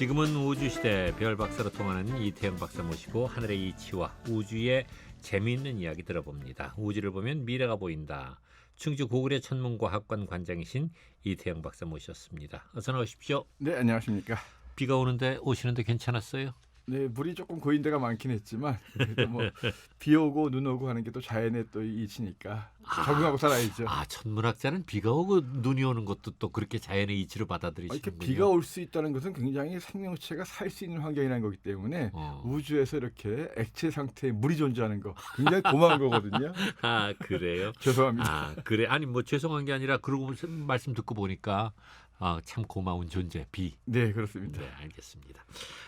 지금은 우주시대 별 박사로 통하는 이태영 박사 모시고 하늘의 이치와 우주의 재미있는 이야기 들어봅니다. 우주를 보면 미래가 보인다. 충주 고구려 천문과학관 관장이신 이태영 박사 모셨습니다. 어서 나오십시오. 네, 안녕하십니까. 비가 오는데 오시는데 괜찮았어요? 네, 물이 조금 고인 데가 많긴 했지만 그래도 뭐 비 오고 눈 오고 하는 게 또 자연의 또 이치니까 적응하고 살아야죠. 천문학자는 비가 오고 눈이 오는 것도 또 그렇게 자연의 이치로 이렇게 받아들이시는군요. 비가 올 수 있다는 것은 굉장히 생명체가 살 수 있는 환경이라는 거기 때문에 우주에서 이렇게 액체 상태의 물이 존재하는 거 굉장히 고마운 거거든요. 아, 그래요? 죄송합니다. 아, 그래. 아니 뭐 죄송한 게 아니라 그러고 말씀 듣고 보니까 참 고마운 존재 비. 네, 그렇습니다. 네, 알겠습니다.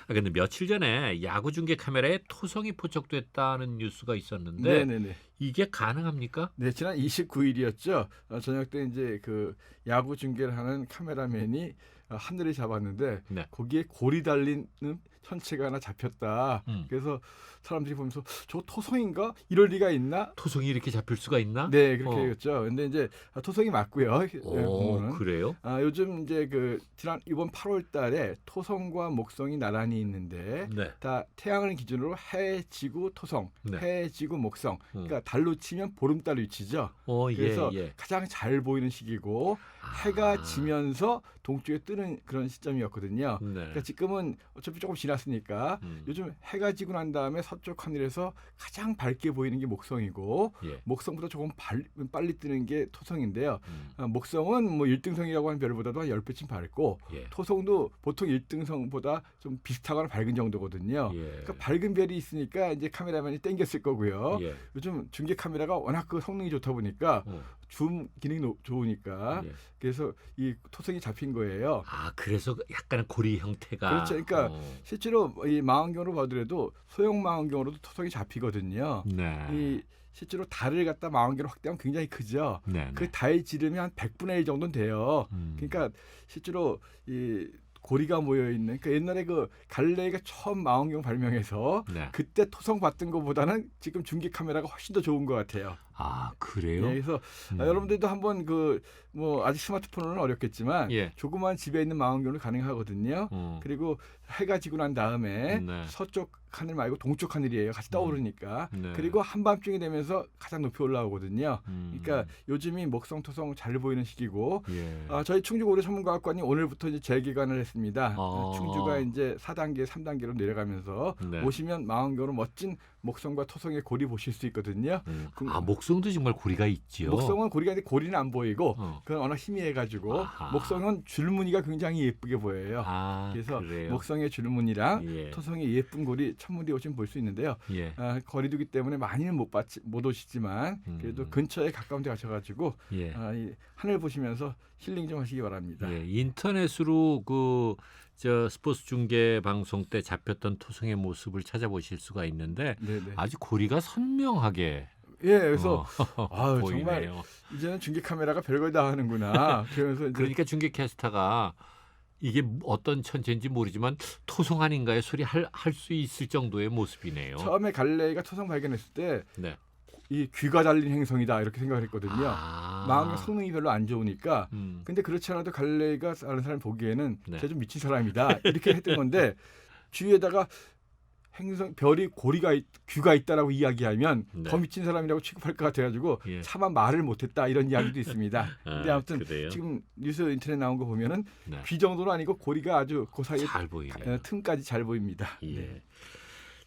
근데 며칠 전에 야구 중계 카메라에 토성이 포착됐다는 뉴스가 있었는데 네네네. 이게 가능합니까? 네, 지난 29일이었죠. 저녁 때 이제 그 야구 중계를 하는 카메라맨이 하늘을 잡았는데 네. 거기에 골이 달린 천체가 하나 잡혔다. 음. 그래서 사람들이 보면서 저 토성인가? 이럴 리가 있나? 토성이 이렇게 잡힐 수가 있나? 네, 그렇게 했죠. 근데 이제 토성이 맞고요. 오, 보면은. 그래요? 요즘 이제 그 이번 8월달에 토성과 목성이 나란히 있는데 네. 다 태양을 기준으로 해, 지구, 토성, 네. 해, 지구, 목성. 그러니까 달로 치면 보름달 위치죠. 예, 그래서 예. 가장 잘 보이는 시기고 해가 지면서 동쪽에 뜨는 그런 시점이었거든요. 네. 그러니까 지금은 어차피 조금 지났으니까 요즘 해가 지고 난 다음에 서쪽 하늘에서 가장 밝게 보이는 게 목성이고 예. 목성보다 조금 빨리 뜨는 게 토성인데요. 목성은 뭐 1등성이라고 하는 별보다도 한 10배쯤 밝고 예. 토성도 보통 1등성보다 좀 비슷하거나 밝은 정도거든요. 예. 그러니까 밝은 별이 있으니까 이제 카메라맨이 땡겼을 거고요. 예. 요즘 중계 카메라가 워낙 그 성능이 좋다 보니까 줌 기능이 좋으니까 예. 그래서 이 토성이 잡힌 거예요. 그래서 약간의 고리 형태가 그렇죠. 그러니까 실제로 이 망원경으로 봐더라도 소형 망원경으로도 토성이 잡히거든요. 네. 이 실제로 달을 갖다 망원경으로 확대하면 굉장히 크죠. 네. 그 달의 지름이 한 100분의 1 정도는 돼요. 그러니까 실제로 이 고리가 모여 있는 그러니까 옛날에 그 갈릴레이가 처음 망원경 발명해서 네. 그때 토성 봤던 것보다는 지금 중계 카메라가 훨씬 더 좋은 것 같아요. 그래요? 네, 그래서 여러분들도 한번 뭐 아직 스마트폰은 어렵겠지만 예. 조그만 집에 있는 망원경으로 가능하거든요. 그리고 해가 지고 난 다음에 네. 서쪽 하늘 말고 동쪽 하늘이에요. 같이 떠오르니까. 네. 그리고 한밤중이 되면서 가장 높이 올라오거든요. 그러니까 요즘이 목성, 토성 잘 보이는 시기고 예. 저희 충주 고려 천문과학관이 오늘부터 이제 재개관을 했습니다. 충주가 이제 4단계, 3단계로 내려가면서 네. 오시면 망원경으로 멋진 목성과 토성의 고리 보실 수 있거든요. 목성도 정말 고리가 있지요. 목성은 고리가 있는데 고리는 안 보이고 그건 워낙 희미해가지고 아하. 목성은 줄무늬가 굉장히 예쁘게 보여요. 그래서 그래요? 목성의 줄무늬랑 예. 토성의 예쁜 고리 천문대에 오시면 볼 수 있는데요. 예. 거리두기 때문에 많이는 못 오시지만 그래도 근처에 가까운 데 가셔가지고 예. 이 하늘 보시면서 힐링 좀 하시기 바랍니다. 예. 인터넷으로 스포츠 중계 방송 때 잡혔던 토성의 모습을 찾아보실 수가 있는데 네네. 아주 고리가 선명하게 그래서 정말 보이네요. 이제는 중계 카메라가 별걸 다 하는구나. 그러면서 이제 그러니까 중계 캐스터가 이게 어떤 천체인지 모르지만 토성 아닌가요? 소리 할 수 있을 정도의 모습이네요. 처음에 갈릴레이가 토성 발견했을 때 네. 이 귀가 달린 행성이다 이렇게 생각을 했거든요. 망원경 성능이 별로 안 좋으니까. 근데 그렇지 않아도 갈릴레이가 다른 사람 보기에는 네. 쟤 좀 미친 사람이다 이렇게 했던 건데 주위에다가 별이 귀가 있다라고 이야기하면 네. 더 미친 사람이라고 취급할 것 같아가지고 예. 차마 말을 못했다 이런 이야기도 있습니다. 근데 아무튼 그래요? 지금 뉴스 인터넷 나온 거 보면은 네. 귀 정도는 아니고 고리가 아주 그 사이에 잘 보이네요. 틈까지 잘 보입니다. 예. 네.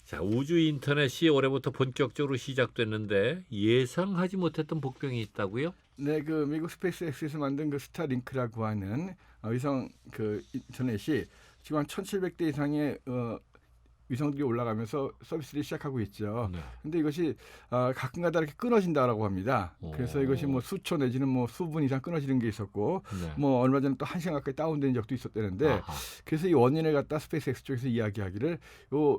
자, 우주 인터넷이 올해부터 본격적으로 시작됐는데 예상하지 못했던 복병이 있다고요? 네, 그 미국 스페이스X에서 만든 그 스타링크라고 하는 위성 인터넷이 지금 한 1,700대 이상의 위성들이 올라가면서 서비스를 시작하고 있죠. 네. 근데 이것이 가끔가다 이렇게 끊어진다라고 합니다. 그래서 이것이 뭐 수초 내지는 뭐 수분 이상 끊어지는 게 있었고 네. 뭐 얼마 전에 또 1시간 가까이 다운된 적도 있었다는데 그래서 이 원인을 갖다 스페이스X 쪽에서 이야기하기를 요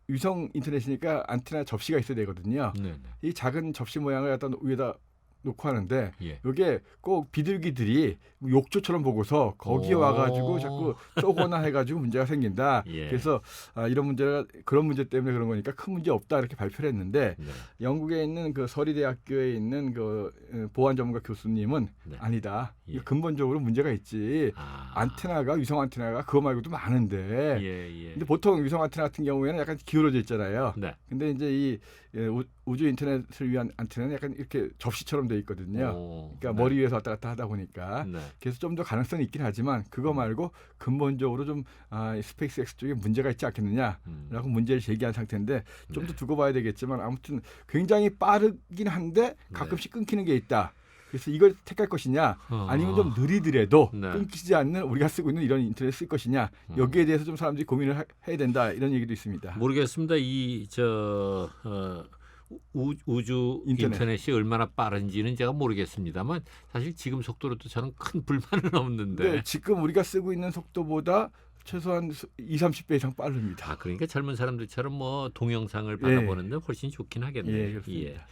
위성 인터넷이니까 안테나 접시가 있어야 되거든요. 네. 이 작은 접시 모양을 갖다 위에다 놓고 하는데 예. 이게 꼭 비둘기들이 욕조처럼 보고서 거기에 오. 와가지고 자꾸 쏘거나 해가지고 문제가 생긴다. 예. 그래서 이런 문제가 그런 문제 때문에 그런 거니까 큰 문제 없다 이렇게 발표를 했는데 네. 영국에 있는 그 서리대학교에 있는 그 보안 전문가 교수님은 네. 아니다. 예. 이거 근본적으로 문제가 있지. 안테나가 위성 안테나가 그거 말고도 많은데. 예. 근데 보통 위성 안테나 같은 경우에는 약간 기울어져 있잖아요. 네. 근데 이제 이 우주 인터넷을 위한 안테나는 약간 이렇게 접시처럼 돼 있거든요. 그러니까 네. 머리 위에서 왔다 갔다 하다 보니까 네. 그래서 좀 더 가능성이 있긴 하지만 그거 말고 근본적으로 좀 스페이스X 쪽에 문제가 있지 않겠느냐라고 문제를 제기한 상태인데 좀 더 네. 두고 봐야 되겠지만 아무튼 굉장히 빠르긴 한데 가끔씩 끊기는 게 있다. 그래서 이걸 택할 것이냐 아니면 좀 느리더라도 네. 끊기지 않는 우리가 쓰고 있는 이런 인터넷 쓸 것이냐 여기에 대해서 좀 사람들이 고민을 해야 된다 이런 얘기도 있습니다. 모르겠습니다. 우주 인터넷이 얼마나 빠른지는 제가 모르겠습니다만 사실 지금 속도로도 저는 큰 불만은 없는데. 네, 지금 우리가 쓰고 있는 속도보다 최소한 20-30배 이상 빠릅니다. 그러니까 젊은 사람들처럼 뭐 동영상을 받아보는데 훨씬 좋긴 하겠네요. 예, 그렇습니다.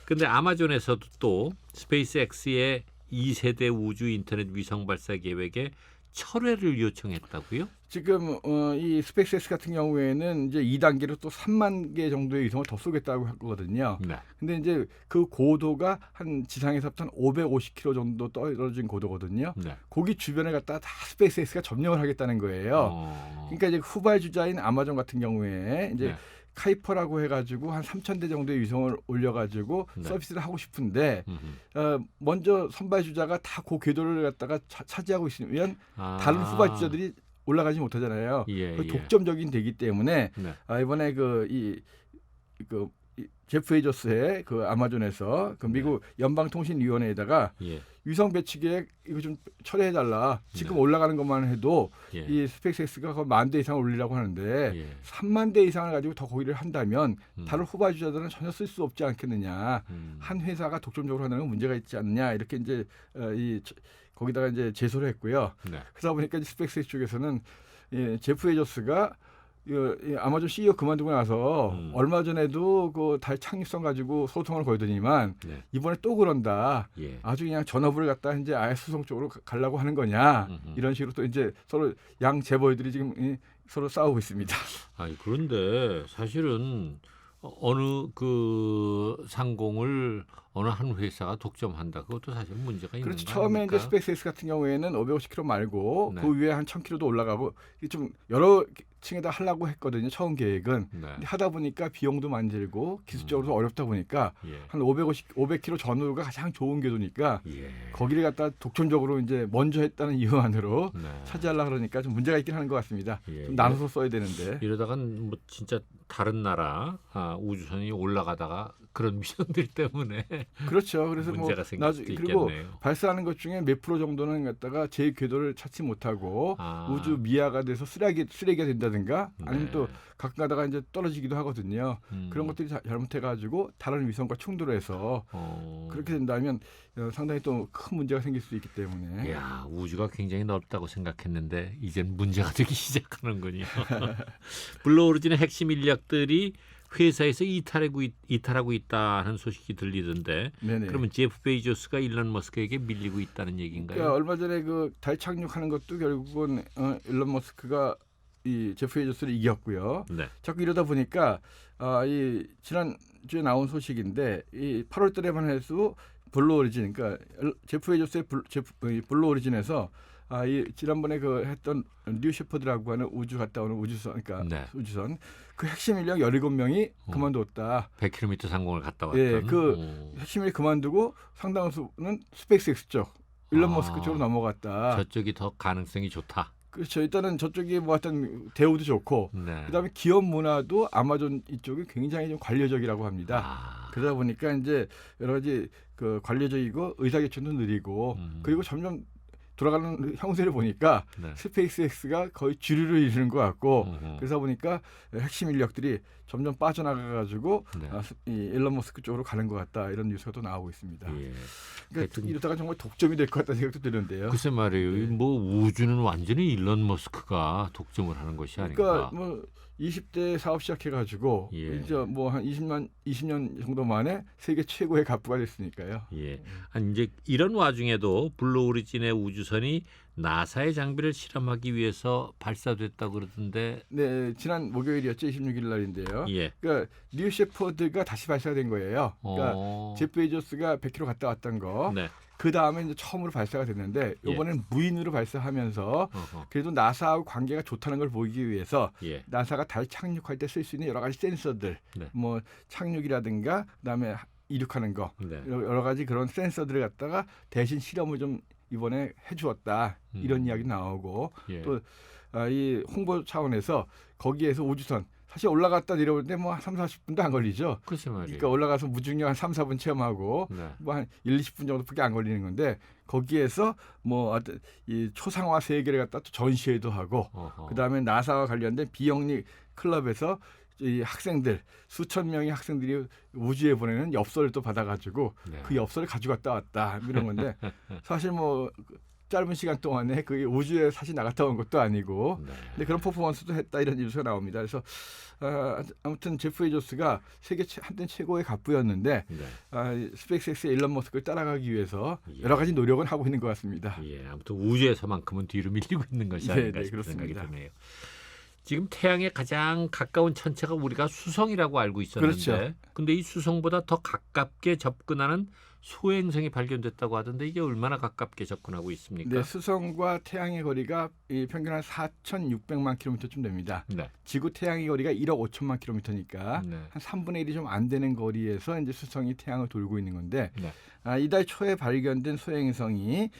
근데 아마존에서도 또 스페이스X의 2세대 우주 인터넷 위성 발사 계획에 철회를 요청했다고요? 지금 이 스페이스X 같은 경우에는 이제 2단계로 또 3만 개 정도의 위성을 더 쏘겠다고 하거든요. 네. 근데 이제 그 고도가 한 지상에서부터 한 550km 정도 떨어진 고도거든요. 네. 거기 주변에 갖다 다 스페이스X가 점령을 하겠다는 거예요. 그러니까 이제 후발주자인 아마존 같은 경우에 이제 네. 카이퍼라고 해가지고 한 3,000대 정도의 위성을 올려가지고 네. 서비스를 하고 싶은데 먼저 선발주자가 다 그 궤도를 갖다가 차지하고 있으면 다른 후발주자들이 올라가지 못하잖아요. 그 독점적인 되기 때문에 네. 이번에 제프 베조스의 그 아마존에서 그 미국 연방통신위원회에다가 위성 배치 계획 이거 좀 철회해달라. 지금 올라가는 것만 해도 이 스페이스X가 거의 10,000대 이상을 올리라고 하는데 30,000대 이상을 가지고 더 거기를 한다면 다른 후발주자들은 전혀 쓸 수 없지 않겠느냐. 한 회사가 독점적으로 하는 건 문제가 있지 않느냐. 이렇게 이제 거기다가 이제 제소를 했고요. 네. 그러다 보니까 이제 스페이스X 쪽에서는 제프 베조스가 아마존 CEO 그만두고 나서 얼마 전에도 그 달 착륙선 가지고 소송을 걸더니만 이번에 또 그런다. 아주 그냥 전업을 갖다 이제 아예 소송 쪽으로 가려고 하는 거냐. 이런 식으로 또 이제 서로 양 재벌들이 지금 서로 싸우고 있습니다. 그런데 사실은 어느 그 상공을 어느 한 회사가 독점한다. 그것도 사실 문제가 있는 그렇죠. 거 처음에 아닙니까? 이제 스페이스X 같은 경우에는 550km 말고 네. 그 위에 한 1,000km도 올라가고 좀 여러 층에다 하려고 했거든요. 처음 계획은. 네. 근데 하다 보니까 비용도 많이 들고 기술적으로도 어렵다 보니까 한 500km 전후가 가장 좋은 궤도니까 거기를 갖다 독점적으로 이제 먼저 했다는 이유만으로 차지하려고 그러니까 좀 문제가 있긴 하는 것 같습니다. 좀 나눠서 써야 되는데. 이러다간 뭐 진짜 다른 나라 우주선이 올라가다가 그런 미션들 때문에 그렇죠. 그래서 문제가 생길 수도 그리고 있겠네요. 발사하는 것 중에 몇 프로 정도는 갖다가 제 궤도를 찾지 못하고 우주 미아가 돼서 쓰레기가 된다든가 아니면 또 가끔 가다가 이제 떨어지기도 하거든요. 그런 것들이 잘못해가지고 다른 위성과 충돌해서 그렇게 된다면 상당히 또 큰 문제가 생길 수 있기 때문에. 우주가 굉장히 넓다고 생각했는데 이젠 문제가 되기 시작하는군요. 블루오리진의 핵심 인력들이 회사에서 이탈하고 있다는 소식이 들리던데 네네. 그러면 제프 베이조스가 일론 머스크에게 밀리고 있다는 얘기인가요? 그러니까 얼마 전에 그 달 착륙하는 것도 결국은 일론 머스크가 이 제프 베이조스를 이겼고요. 자꾸 이러다 보니까 이 지난주에 나온 소식인데 이 8월달에만 해도 블루오리진, 그러니까 제프 베이조스의 블루오리진에서 지난번에 그 했던 뉴 셰퍼드라고 하는 우주 갔다 오는 우주선, 그러니까 우주선 그 핵심 인력 17명이 그만뒀다. 100km 상공을 갔다 왔던. 그 핵심 인력 그만두고 상당수는 스페이스X 쪽, 일론 머스크 쪽으로 넘어갔다. 저쪽이 더 가능성이 좋다. 그렇죠. 일단은 저쪽이 뭐 하여튼 대우도 좋고 그다음에 기업 문화도 아마존 이쪽이 굉장히 좀 관료적이라고 합니다. 그러다 보니까 이제 여러 가지 그 관료적이고 의사결정도 느리고 그리고 점점 돌아가는 형세를 보니까 스페이스X가 거의 주류를 이루는 것 같고 그러다 보니까 핵심 인력들이 점점 빠져나가가지고 이 일론 머스크 쪽으로 가는 것 같다 이런 뉴스가 또 나오고 있습니다. 그러니까 이러다가 정말 독점이 될 것 같다는 생각도 드는데요. 글쎄 말이에요. 뭐 우주는 완전히 일론 머스크가 독점을 하는 것이 아닌가. 그러니까 뭐 20대 사업 시작해가지고 예. 이제 뭐 한 20년 정도 만에 세계 최고의 갑부가 됐으니까요. 예. 아니, 이제 이런 와중에도 블루 오리진의 우주선이 나사의 장비를 실험하기 위해서 발사됐다고 그러던데. 네, 지난 목요일이었죠. 26일 날인데요. 예. 그러니까 뉴 셰퍼드가 다시 발사된 거예요. 그러니까 제프 베조스가 100km 갔다 왔던 거. 네. 그 다음에 이제 처음으로 발사가 됐는데 이번에는 무인으로 발사하면서 그래도 나사하고 관계가 좋다는 걸 보이기 위해서 예. 나사가 달 착륙할 때 쓸 수 있는 여러 가지 센서들, 네. 뭐 착륙이라든가 그다음에 이륙하는 거 네. 여러 가지 그런 센서들을 갖다가 대신 실험을 좀 이번에 해주었다 이런 이야기 나오고 예. 또 이 홍보 차원에서 거기에서 우주선 사실 올라갔다 내려올 때 뭐 한 3, 40분도 안 걸리죠. 글쎄 말이에요. 그러니까 올라가서 무중력 한 3, 4분 체험하고 네. 뭐 한 1, 20분 정도밖에 안 걸리는 건데 거기에서 뭐 이 초상화 세계를 갖다 또 전시회도 하고 그다음에 나사와 관련된 비영리 클럽에서 이 학생들 수천 명의 학생들이 우주에 보내는 엽서를 또 받아가지고 네. 그 엽서를 가지고 왔다 이런 건데 사실 뭐 짧은 시간 동안에 그 우주에 사실 나갔다 온 것도 아니고 네. 근데 그런 퍼포먼스도 했다 이런 뉴스가 나옵니다. 그래서 아무튼 제프 베조스가 세계 한때 최고의 갑부였는데 네. 스페이스X의 일론 머스크를 따라가기 위해서 예. 여러 가지 노력은 하고 있는 것 같습니다. 예. 아무튼 우주에서만큼은 뒤로 밀리고 있는 것이 아닌가 네, 싶은 생각이 그렇습니다. 드네요. 지금 태양에 가장 가까운 천체가 우리가 수성이라고 알고 있었는데, 그렇죠. 근데 이 수성보다 더 가깝게 접근하는 소행성이 발견됐다고 하던데 이게 얼마나 가깝게 접근하고 있습니까? 네, 수성과 태양의 거리가 평균 한 4,600만 킬로미터쯤 됩니다. 네. 지구 태양의 거리가 1억 5천만 킬로미터니까 네. 한 3분의 1이 좀 안 되는 거리에서 이제 수성이 태양을 돌고 있는 건데 네. 이달 초에 발견된 소행성이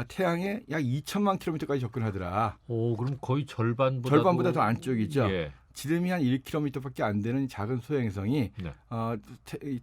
태양에 약 2천만 킬로미터까지 접근하더라. 오, 그럼 거의 절반보다 더 안쪽이죠. 예. 지름이 한 1km밖에 안 되는 작은 소행성이 네.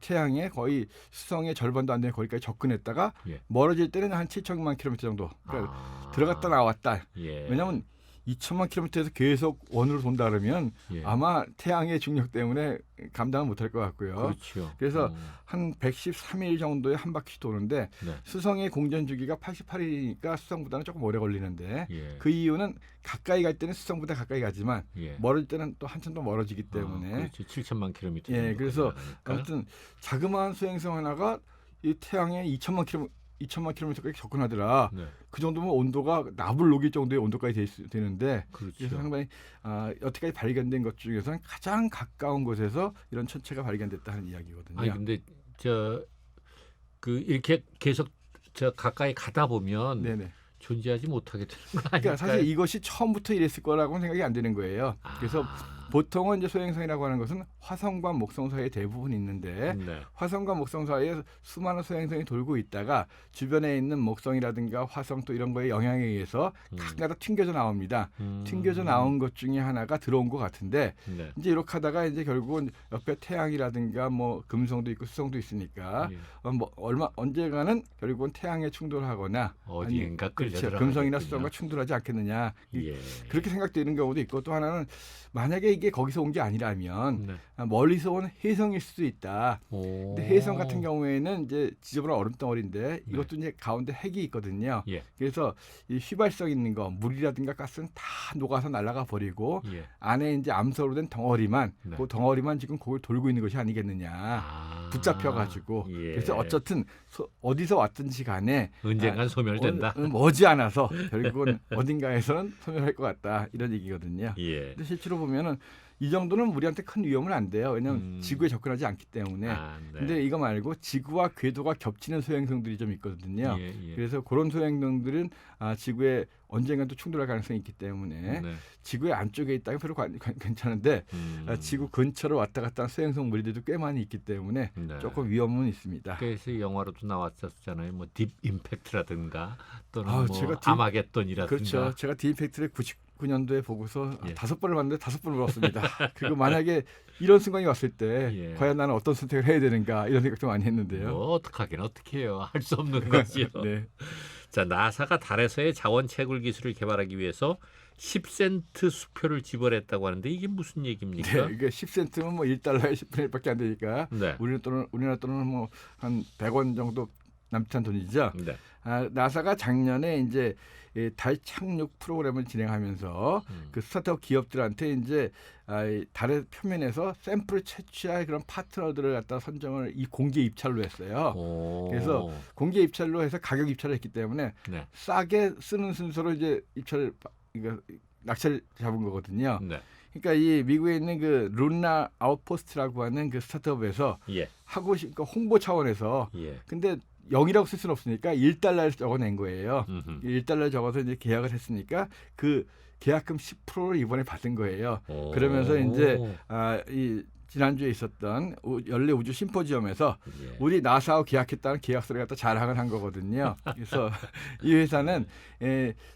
태양에 거의 수성의 절반도 안 되는 거리까지 접근했다가 예. 멀어질 때는 한 7천만 킬로미터 정도. 그러니까 들어갔다 나왔다. 예. 왜냐하면 2천만 킬로미터에서 계속 원으로 돈다 그러면 예. 아마 태양의 중력 때문에 감당을 못할 것 같고요. 그렇죠. 그래서 한 113일 정도에 한 바퀴 도는데 네. 수성의 공전 주기가 88일이니까 수성보다는 조금 오래 걸리는데 예. 그 이유는 가까이 갈 때는 수성보다 가까이 가지만 예. 멀어질 때는 또 한참 더 멀어지기 때문에 그렇죠. 7천만 킬로미터. 예, 그래서 나가니까. 아무튼 자그마한 소행성 하나가 이 태양에 2천만 킬로미터까지 접근하더라. 네. 그 정도면 온도가 납을 녹일 정도의 온도까지 되는데 그렇죠. 그래서 상당히 여태까지 발견된 것 중에서는 가장 가까운 곳에서 이런 천체가 발견됐다는 이야기거든요. 아니 근데 이렇게 계속 가까이 가다 보면 네네. 존재하지 못하게 되는 거 아닐까요? 그러니까 사실 이것이 처음부터 이랬을 거라고는 생각이 안 되는 거예요. 그래서 보통은 이제 소행성이라고 하는 것은 화성과 목성 사이에 대부분 있는데 네. 화성과 목성 사이에 수많은 소행성이 돌고 있다가 주변에 있는 목성이라든가 화성 또 이런 거에 영향에 의해서 가끔가다 튕겨져 나옵니다. 튕겨져 나온 것 중에 하나가 들어온 것 같은데 네. 이제 이렇게 하다가 이제 결국은 옆에 태양이라든가 뭐 금성도 있고 수성도 있으니까 예. 언젠가는 결국은 태양에 충돌하거나 어디인가 끌려 그렇죠. 들어가겠군요. 금성이나 수성과 충돌하지 않겠느냐 예. 그렇게 생각되는 경우도 있고 또 하나는 만약에 이게 거기서 온 게 아니라면 네. 멀리서 온 혜성일 수도 있다. 오. 근데 혜성 같은 경우에는 이제 지저분한 얼음 덩어리인데 이것도 이제 가운데 핵이 있거든요. 예. 그래서 이 휘발성 있는 거 물이라든가 가스는 다 녹아서 날아가 버리고 예. 안에 이제 암석으로 된 덩어리만 네. 그 덩어리만 지금 그걸 돌고 있는 것이 아니겠느냐. 붙잡혀가지고 예. 그래서 어쨌든 어디서 왔든지 간에 언젠간 소멸된다. 머지않아서 결국은 어딘가에서는 소멸할 것 같다 이런 얘기거든요. 예. 근데 실제로 보면은 이 정도는 우리한테 큰 위험은 안 돼요. 왜냐하면 지구에 접근하지 않기 때문에. 네. 근데 이거 말고 지구와 궤도가 겹치는 소행성들이 좀 있거든요. 예, 예. 그래서 그런 소행성들은 지구에 언젠가 또 충돌할 가능성이 있기 때문에 네. 지구의 안쪽에 있다면 별로 괜찮은데 지구 근처로 왔다 갔다 하는 소행성 무리들도 꽤 많이 있기 때문에 네. 조금 위험은 있습니다. 그래서 영화로도 나왔었잖아요. 뭐 딥 임팩트라든가 또는 뭐 제가 아마겟돈이라든가. 그렇죠. 제가 디임팩트를 99년도에 보고서 예. 5번을 봤는데 5번을 울었습니다. 그리고 만약에 이런 순간이 왔을 때 예. 과연 나는 어떤 선택을 해야 되는가 이런 생각도 많이 했는데요. 뭐 어떡하긴 어떡해요. 할 수 없는 거지요. 네. 자, 나사가 달에서의 자원 채굴 기술을 개발하기 위해서 10센트 수표를 지불했다고 하는데 이게 무슨 얘기입니까? 네, 이게 10센트면 뭐 1달러에 10분의 1밖에 안 되니까 네. 우리나라 돈은 뭐 한 100원 정도 남짓한 돈이죠. 네. 나사가 작년에 이제 달 착륙 프로그램을 진행하면서 그 스타트업 기업들한테 이제 이 달의 표면에서 샘플을 채취할 그런 파트너들을 갖다 선정을 이 공개 입찰로 했어요. 그래서 공개 입찰로 해서 가격 입찰을 했기 때문에 네. 싸게 쓰는 순서로 이제 낙찰을 잡은 거거든요. 네. 그러니까 이 미국에 있는 그 루나 아웃포스트라고 하는 그 스타트업에서 예. 하고 싶은 그러니까 홍보 차원에서 예. 근데 0이라고 쓸 수는 없으니까 1달러를 적어낸 거예요. 음흠. 1달러 적어서 이제 계약을 했으니까 그 계약금 10%를 이번에 받은 거예요. 그러면서 이제 이 지난주에 있었던 연례 우주 심포지엄에서 예. 우리 나사하고 계약했다는 계약서를 갖다 자랑을 한 거거든요. 그래서 이 회사는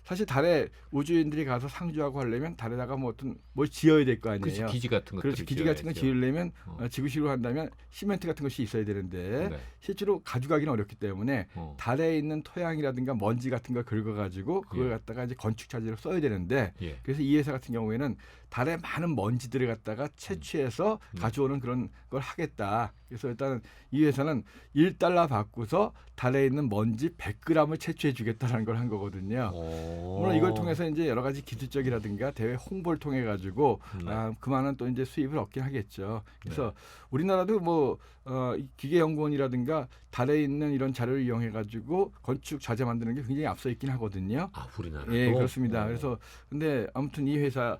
사실 달에 우주인들이 가서 상주하고 하려면 달에다가 뭐 어떤 뭘 지어야 될 거 아니에요. 그렇지, 기지 같은 거. 그렇지, 기지 같은 거 지으려면 지구식으로 한다면 시멘트 같은 것이 있어야 되는데 네. 실제로 가져가기는 어렵기 때문에 달에 있는 토양이라든가 먼지 같은 걸 긁어가지고 그걸 예. 갖다가 이제 건축 자재로 써야 되는데 예. 그래서 이 회사 같은 경우에는 달에 많은 먼지들을 갖다가 채취해서 가져오는 그런 걸 하겠다. 그래서 일단은 이 회사는 1달러 받고서 달에 있는 먼지 100g을 채취해 주겠다는 걸 한 거거든요. 물론 이걸 통해서 이제 여러 가지 기술적이라든가 대외 홍보를 통해 가지고 그만한 또 이제 수입을 얻긴 하겠죠. 그래서 우리나라도 뭐 기계연구원이라든가 달에 있는 이런 자료를 이용해 가지고 건축 자재 만드는 게 굉장히 앞서 있긴 하거든요. 우리나라도. 예, 그렇습니다. 그래서 근데 아무튼 이 회사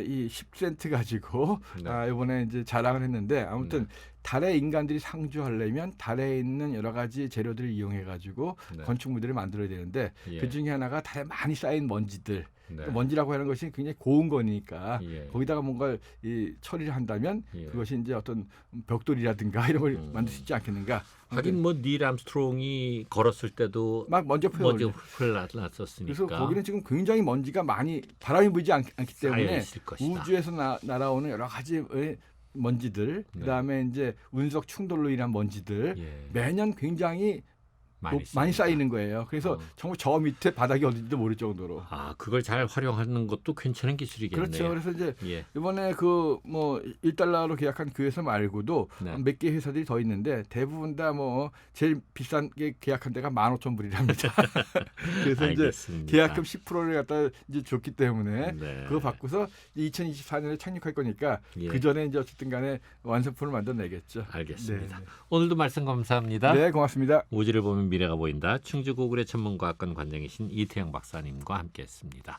이 10센트 가지고 네. 이번에 이제 자랑을 했는데 아무튼 달에 인간들이 상주하려면 달에 있는 여러 가지 재료들을 이용해 가지고 네. 건축물들을 만들어야 되는데 예. 그 중에 하나가 달에 많이 쌓인 먼지들. 네. 먼지라고 하는 것이 굉장히 고운 거니까 예. 거기다가 뭔가 처리를 한다면 예. 그것이 이제 어떤 벽돌이라든가 이런 걸 만들 수 있지 않겠는가. 하긴 뭐 닐 암스트롱이 걸었을 때도 막 먼저 먼지 표현. 흘러났었으니까. 그래서 거기는 지금 굉장히 먼지가 많이 바람이 불지 않기 때문에 쌓여있을 것이다. 우주에서 날아오는 여러 가지의 먼지들, 그다음에 이제 운석 충돌로 인한 먼지들 예. 매년 굉장히 많이 쌓인다. 쌓이는 거예요. 그래서 정말 저 밑에 바닥이 어딘지도 모를 정도로. 그걸 잘 활용하는 것도 괜찮은 기술이겠네요. 그렇죠. 그래서 이제 예. 이번에 그 뭐 1달러로 계약한 그 회사 말고도 네. 몇 개 회사들이 더 있는데 대부분 다 뭐 제일 비싼 게 계약한 데가 15,000불이랍니다. 그래서 알겠습니다. 이제 계약금 10%를 갖다 이제 줬기 때문에 네. 그거 받고서 2024년에 착륙할 거니까 예. 그 전에 이제 어쨌든 간에 완성품을 만들어내겠죠. 알겠습니다. 네. 오늘도 말씀 감사합니다. 네, 고맙습니다. 우주를 보면 미래가 보인다. 충주 고구려 천문과학관 관장이신 이태영 박사님과 함께했습니다.